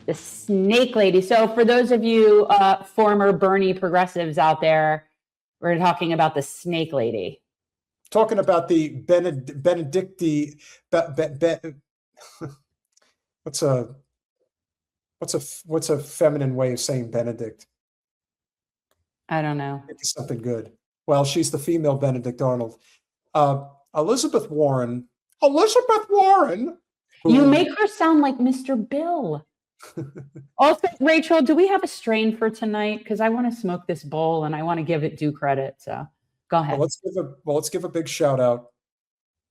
The snake lady. So for those of you former Bernie progressives out there, we're talking about the snake lady. Talking about the Benedicti. What's a feminine way of saying Benedict? I don't know. Maybe something good. Well, she's the female Benedict Arnold. Elizabeth Warren. You make her sound like Mr. Bill. Also, Rachel, do we have a strain for tonight? Because I want to smoke this bowl and I want to give it due credit. So go ahead. Let's give a big shout out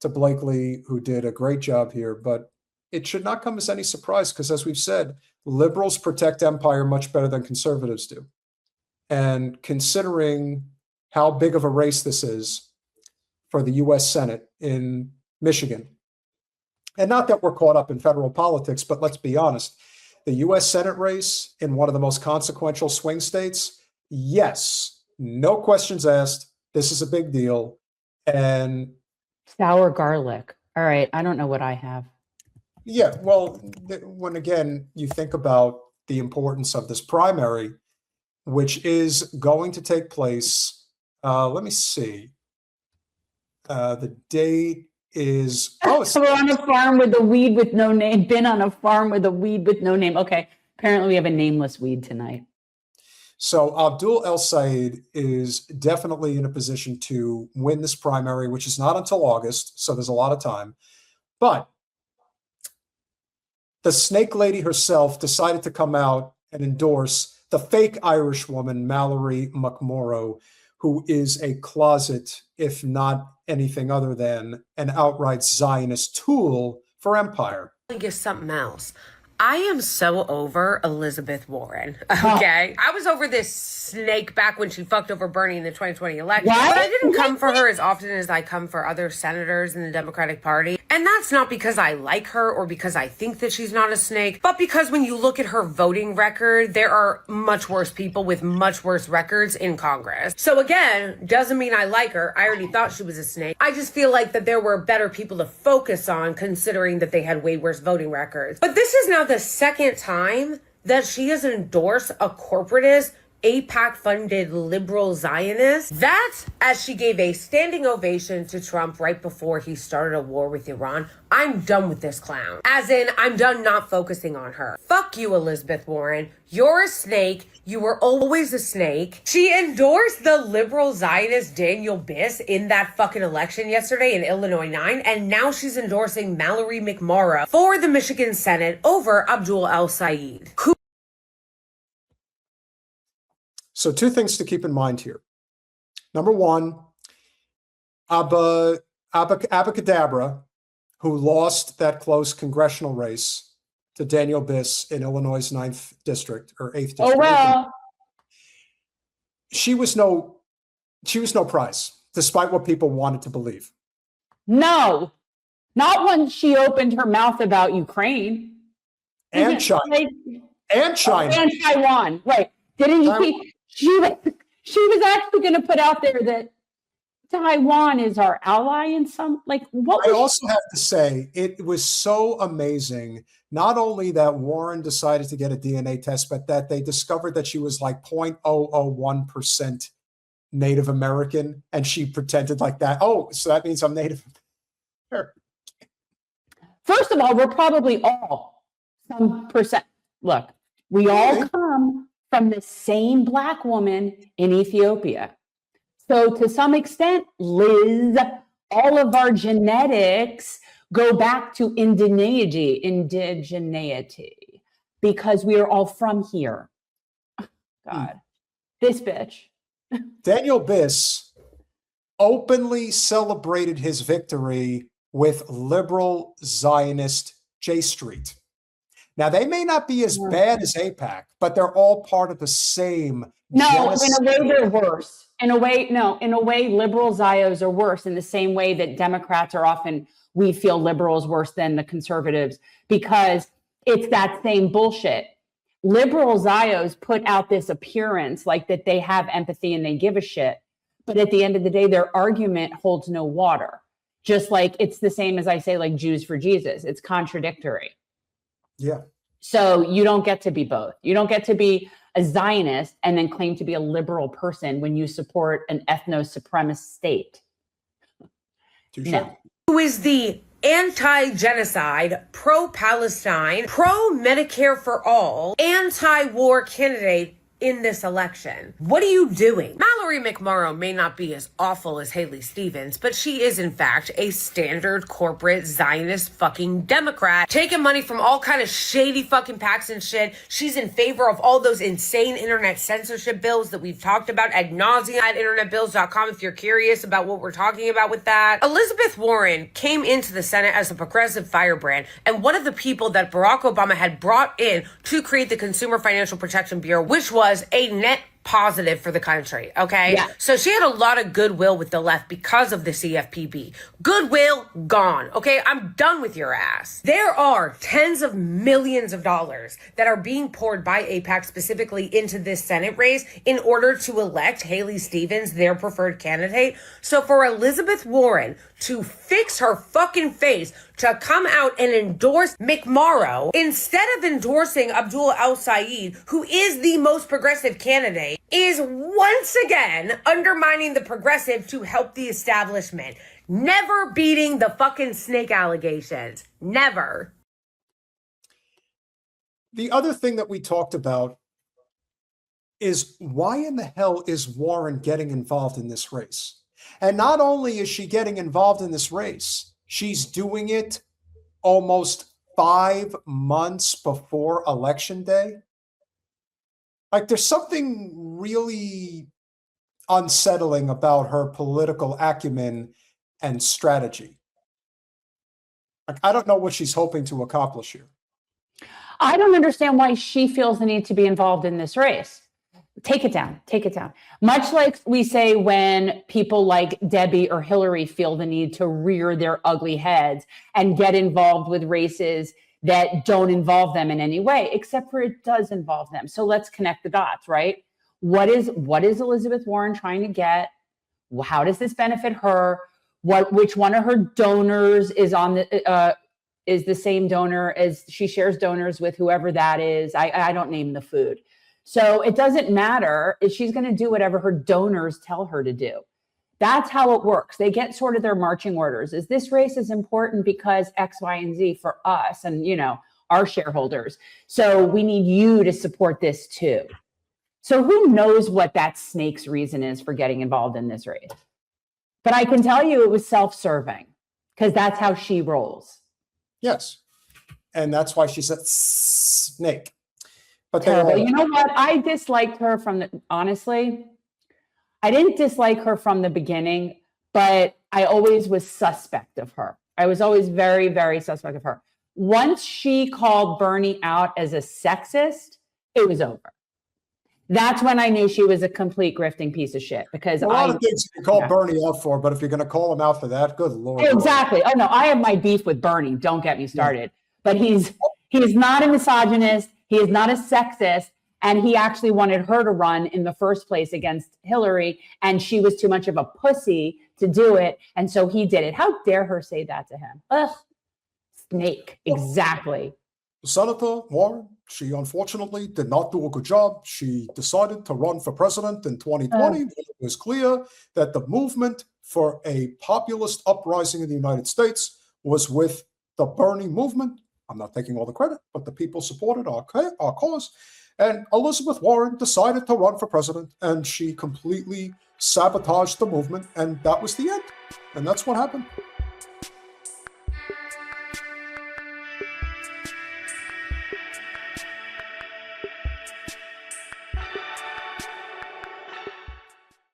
to Blakeley, who did a great job here. But it should not come as any surprise because, as we've said, liberals protect empire much better than conservatives do. And considering how big of a race this is for the U.S. Senate in Michigan, and not that we're caught up in federal politics, but let's be honest, the U.S. Senate race in one of the most consequential swing states, yes, no questions asked. This is a big deal. And sour garlic. All right. I don't know what I have. Yeah. Well, when again, you think about the importance of this primary, which is going to take place. Let me see. The date is we're on a farm with a weed with no name. Been on a farm with a weed with no name. Okay. Apparently we have a nameless weed tonight. So Abdul El Sayed is definitely in a position to win this primary, which is not until August. So there's a lot of time. But the snake lady herself decided to come out and endorse the fake Irish woman, Mallory McMorrow, who is a closet, if not anything other than an outright Zionist tool for empire. I think it's something else. I am so over Elizabeth Warren, okay? I was over this snake back when she fucked over Bernie in the 2020 election. What? But I didn't come for her as often as I come for other senators in the Democratic Party. And that's not because I like her or because I think that she's not a snake, but because when you look at her voting record, there are much worse people with much worse records in Congress. So again, doesn't mean I like her. I already thought she was a snake. I just feel like that there were better people to focus on considering that they had way worse voting records. But this is now the second time that she has endorsed a corporatist AIPAC-funded liberal Zionist. That, as she gave a standing ovation to Trump right before he started a war with Iran. I'm done with this clown. As in, I'm done not focusing on her. Fuck you, Elizabeth Warren. You're a snake. You were always a snake. She endorsed the liberal Zionist Daniel Biss in that fucking election yesterday in Illinois 9, and now she's endorsing Mallory McMorrow for the Michigan Senate over Abdul El Sayed. So two things to keep in mind here. Number one, Abacadabra, who lost that close congressional race to Daniel Biss in Illinois' 9th district or 8th district. Oh, well. She was no prize, despite what people wanted to believe. No, not when she opened her mouth about Ukraine. And China. And China. And Taiwan. Right. Didn't you? She was actually going to put out there that Taiwan is our ally in some, like, what? I also have to say, it was so amazing, not only that Warren decided to get a DNA test, but that they discovered that she was like 0.001% Native American, and she pretended like that. Oh, so that means I'm Native American. First of all, we're probably all some percent. Look, we all come from the same Black woman in Ethiopia. So to some extent, Liz, all of our genetics go back to indigeneity, because we are all from here. God, this bitch. Daniel Biss openly celebrated his victory with liberal Zionist J Street. Now, they may not be as bad as AIPAC, but they're all part of the same. No, in a way, they're worse. In a way, liberal Zios are worse in the same way that Democrats are often, we feel liberals worse than the conservatives, because it's that same bullshit. Liberal Zios put out this appearance like that they have empathy and they give a shit. But at the end of the day, their argument holds no water. Just like it's the same as I say, like Jews for Jesus. It's contradictory. Yeah. So you don't get to be both. You don't get to be a Zionist and then claim to be a liberal person when you support an ethno-supremacist state. Touche. No. Who is the anti-genocide, pro-Palestine, pro-Medicare for all, anti-war candidate in this election? What are you doing? Mallory McMorrow may not be as awful as Haley Stevens, but she is in fact a standard corporate Zionist fucking Democrat, taking money from all kind of shady fucking PACs and shit. She's in favor of all those insane internet censorship bills that we've talked about ad nauseum at internetbills.com if you're curious about what we're talking about with that. Elizabeth Warren came into the Senate as a progressive firebrand and one of the people that Barack Obama had brought in to create the Consumer Financial Protection Bureau, which was a net positive for the country, okay? Yeah. So she had a lot of goodwill with the left because of the CFPB. Goodwill gone, okay? I'm done with your ass. There are tens of millions of dollars that are being poured by AIPAC specifically into this Senate race in order to elect Haley Stevens, their preferred candidate. So for Elizabeth Warren to fix her fucking face, to come out and endorse McMorrow instead of endorsing Abdul El-Sayed, who is the most progressive candidate, is once again undermining the progressive to help the establishment. Never beating the fucking snake allegations. Never. The other thing that we talked about is why in the hell is Warren getting involved in this race? And not only is she getting involved in this race, she's doing it almost 5 months before Election Day. Like, there's something really unsettling about her political acumen and strategy. Like, I don't know what she's hoping to accomplish here. I don't understand why she feels the need to be involved in this race. Take it down. Take it down. Much like we say when people like Debbie or Hillary feel the need to rear their ugly heads and get involved with races that don't involve them in any way, except for it does involve them. So let's connect the dots, right? What is Elizabeth Warren trying to get? How does this benefit her? Which one of her donors is on the is the same donor as she shares donors with, whoever that is? I don't name the food. So it doesn't matter if she's going to do whatever her donors tell her to do. That's how it works. They get sort of their marching orders. Is this race is important because X, Y, and Z for us and, you know, our shareholders. So we need you to support this too. So who knows what that snake's reason is for getting involved in this race? But I can tell you it was self-serving because that's how she rolls. Yes. And that's why she said snake. But Terrible. You know what? I disliked her honestly, I didn't dislike her from the beginning, but I always was suspect of her. I was always very, very suspect of her. Once she called Bernie out as a sexist, it was over. That's when I knew she was a complete grifting piece of shit because a lot of things you can call Bernie out for, but if you're going to call him out for that, good Lord. Exactly. Oh no, I have my beef with Bernie. Don't get me started. But he's not a misogynist. He is not a sexist. And he actually wanted her to run in the first place against Hillary. And she was too much of a pussy to do it. And so he did it. How dare her say that to him? Ugh. Snake. Exactly. Senator Warren, she unfortunately did not do a good job. She decided to run for president in 2020 when it was clear that the movement for a populist uprising in the United States was with the Bernie movement. I'm not taking all the credit, but the people supported our cause. And Elizabeth Warren decided to run for president, and she completely sabotaged the movement, and that was the end. And that's what happened.